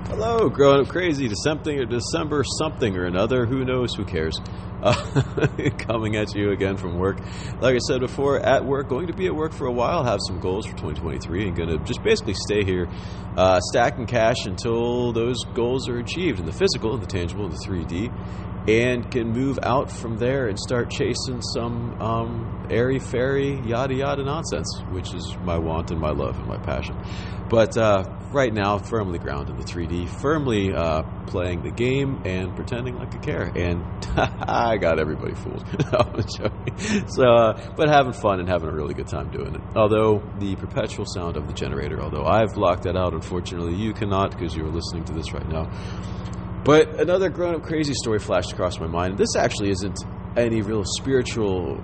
Hello, growing up crazy to something or December something or another. Who knows? Who cares? Coming at you again from work. Like I said before, at work, going to be at work for a while, have some goals for 2023, and going to just basically stay here, stacking cash until those goals are achieved in the physical, in the tangible, in the 3D, and can move out from there and start chasing some airy-fairy, yada-yada nonsense, which is my want and my love and my passion. But right now, firmly grounded in the 3D, firmly playing the game and pretending like I care. And I got everybody fooled. I'm joking. But having fun and having a really good time doing it. Although the perpetual sound of the generator, although I've blocked that out, unfortunately you cannot because you're listening to this right now. But another grown-up crazy story flashed across my mind. This actually isn't any real spiritual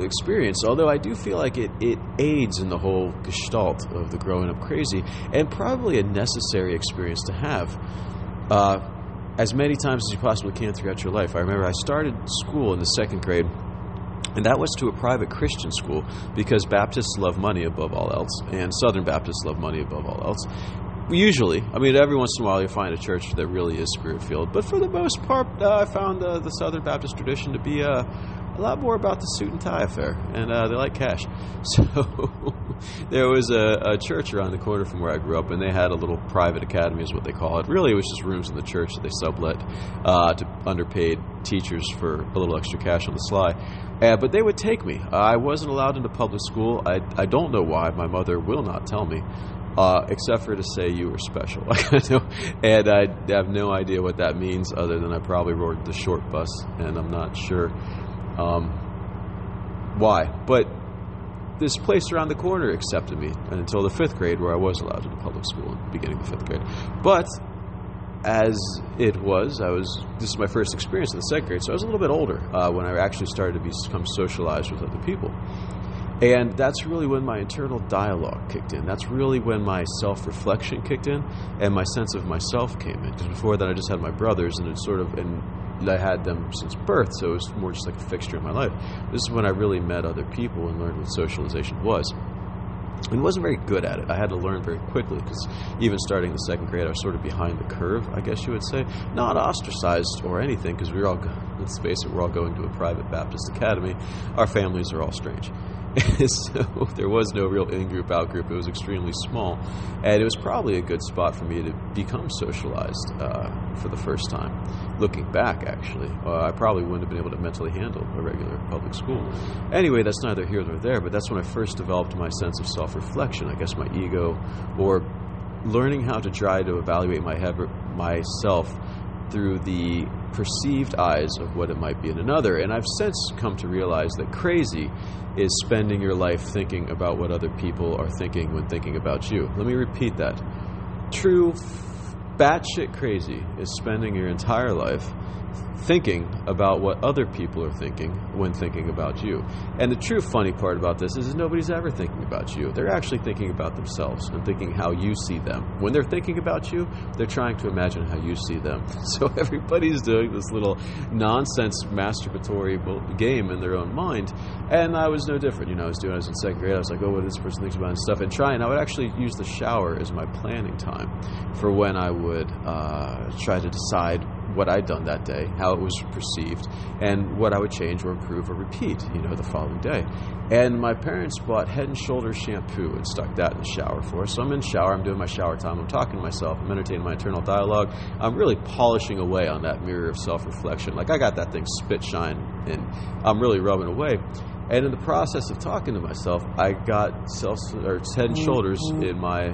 experience, although I do feel like it aids in the whole gestalt of the growing up crazy, and probably a necessary experience to have as many times as you possibly can throughout your life. I remember I started school in the second grade, and that was to a private Christian school because Baptists love money above all else, and Southern Baptists love money above all else. Usually, I mean, every once in a while you find a church that really is spirit-filled, but for the most part, I found the Southern Baptist tradition to be a lot more about the suit and tie affair, and they like cash. So there was a church around the corner from where I grew up, and they had a little private academy is what they call it. Really, it was just rooms in the church that they sublet to underpaid teachers for a little extra cash on the sly. But they would take me. I wasn't allowed into public school. I don't know why. My mother will not tell me. Except for to say you were special. And I have no idea what that means other than I probably rode the short bus, and I'm not sure why. But this place around the corner accepted me until the 5th grade, where I was allowed to public school in the beginning of the 5th grade. But as it was, this is my first experience in the 2nd grade, so I was a little bit older when I actually started to become socialized with other people. And that's really when my internal dialogue kicked in. That's really when my self-reflection kicked in and my sense of myself came in. Because before that, I just had my brothers, and I had them since birth, so it was more just like a fixture in my life. This is when I really met other people and learned what socialization was. And wasn't very good at it. I had to learn very quickly because even starting the 2nd grade, I was sort of behind the curve, I guess you would say. Not ostracized or anything, because let's face it, we're all going to a private Baptist academy. Our families are all strange. So there was no real in-group, out-group. It was extremely small. And it was probably a good spot for me to become socialized for the first time. Looking back, actually, I probably wouldn't have been able to mentally handle a regular public school. Anyway, that's neither here nor there, but that's when I first developed my sense of self-reflection, I guess my ego, or learning how to try to evaluate myself through the perceived eyes of what it might be in another. And I've since come to realize that crazy is spending your life thinking about what other people are thinking when thinking about you. Let me repeat that. True batshit crazy is spending your entire life thinking about what other people are thinking when thinking about you. And the true funny part about this is nobody's ever thinking about you. They're actually thinking about themselves and thinking how you see them. When they're thinking about you, they're trying to imagine how you see them. So everybody's doing this little nonsense masturbatory game in their own mind. And I was no different. I was in 2nd grade. I was like, oh, what this person thinks about and stuff. And I would actually use the shower as my planning time for when I would try to decide what I'd done that day, how it was perceived, and what I would change or improve or repeat, the following day. And my parents bought Head & Shoulders shampoo and stuck that in the shower for us. So I'm in the shower, I'm doing my shower time, I'm talking to myself, I'm entertaining my internal dialogue. I'm really polishing away on that mirror of self-reflection. Like I got that thing spit shine, and I'm really rubbing away. And in the process of talking to myself, I got Head & Shoulders in my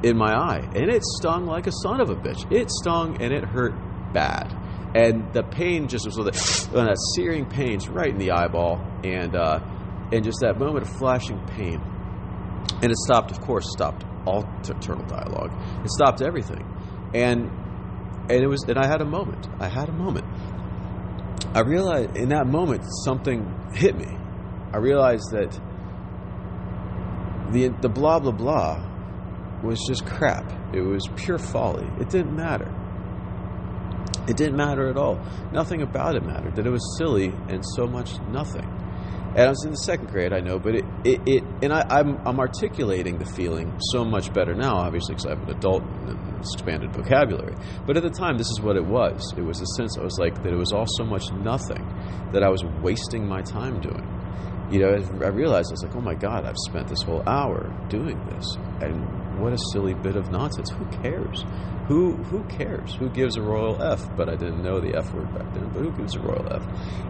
eye, and it stung like a son of a bitch. It stung and it hurt bad, and the pain just was that searing pains right in the eyeball, and just that moment of flashing pain, and it stopped all internal dialogue. It stopped everything, and I had a moment. I realized in that moment something hit me. I realized that the blah blah blah was just crap. It was pure folly. It didn't matter. It didn't matter at all. Nothing about it mattered. That it was silly and so much nothing. And I was in the 2nd grade, I know, but I'm articulating the feeling so much better now, obviously, because I'm an adult and expanded vocabulary. But at the time, this is what it was. It was a sense, I was like, that it was all so much nothing that I was wasting my time doing. I realized, I was like, oh my God, I've spent this whole hour doing this. And what a silly bit of nonsense. Who cares? Who cares? Who gives a royal F? But I didn't know the F word back then, but who gives a royal F?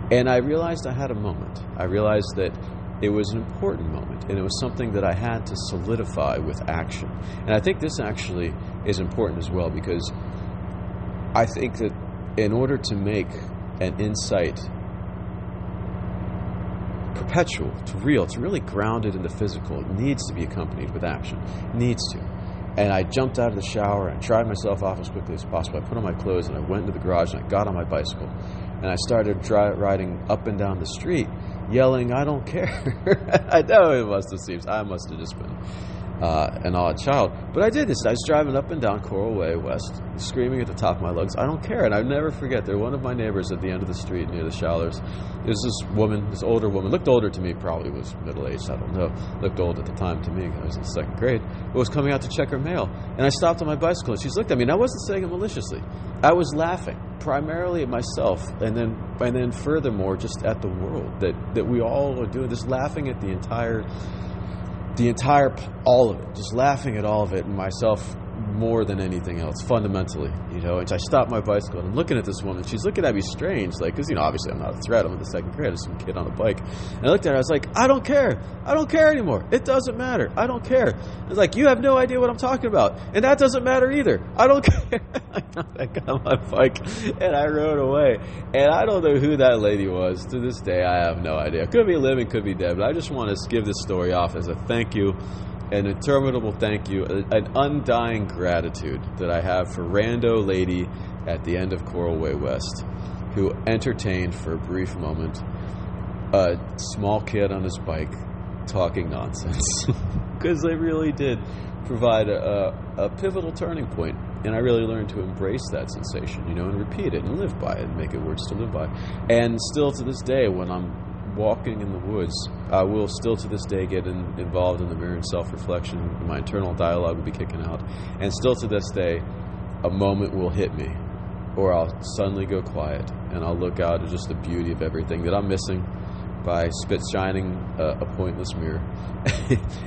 And I realized I had a moment. I realized that it was an important moment, and it was something that I had to solidify with action. And I think this actually is important as well, because I think that in order to make an insight perpetual, to real, to really grounded in the physical, it needs to be accompanied with action. It needs to. And I jumped out of the shower, and I tried myself off as quickly as possible. I put on my clothes, and I went into the garage, and I got on my bicycle. And I started riding up and down the street, yelling, "I don't care." I know I must have just been an odd child. But I did this. I was driving up and down Coral Way West, screaming at the top of my lungs, "I don't care." And I'll never forget, one of my neighbors at the end of the street near the Shallers, there was this woman, this older woman, looked older to me, probably was middle-aged, I don't know, looked old at the time to me, I was in second grade, but was coming out to check her mail. And I stopped on my bicycle, and she's looked at me, and I wasn't saying it maliciously. I was laughing, primarily at myself, and then furthermore, just at the world, that we all are doing, just laughing at the entire, all of it, just laughing at all of it, and myself more than anything else, fundamentally, And I stopped my bicycle, and I'm looking at this woman. She's looking at me strange, because obviously I'm not a threat. I'm in the second grade. There's some kid on a bike, and I looked at her. I was like, "I don't care. I don't care anymore. It doesn't matter. I don't care." I was like, "You have no idea what I'm talking about, and that doesn't matter either. I don't care." I got on my bike and I rode away, and I don't know who that lady was. To this day, I have no idea. Could be living, could be dead. But I just want to give this story off as a thank you. An interminable thank you, an undying gratitude that I have for rando lady at the end of Coral Way West, who entertained for a brief moment a small kid on his bike talking nonsense. Because they really did provide a pivotal turning point, and I really learned to embrace that sensation, and repeat it and live by it and make it words to live by. And still to this day, when I'm walking in the woods, I will still to this day get involved in the mirror and self-reflection. My internal dialogue will be kicking out, and still to this day, a moment will hit me, or I'll suddenly go quiet, and I'll look out at just the beauty of everything that I'm missing by shining a pointless mirror,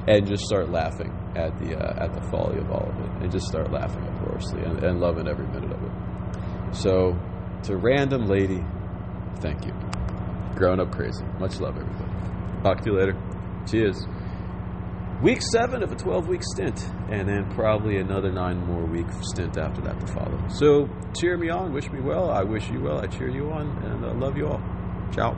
and just start laughing at the folly of all of it, and just start laughing uproariously and loving every minute of it. So, to random lady, thank you. Growing up crazy. Much love, everybody. Talk to you later. Cheers. Week 7 of a 12-week stint, and then probably another 9 more week stint after that to follow. So cheer me on, wish me well. I wish you well. I cheer you on, and I love you all. Ciao.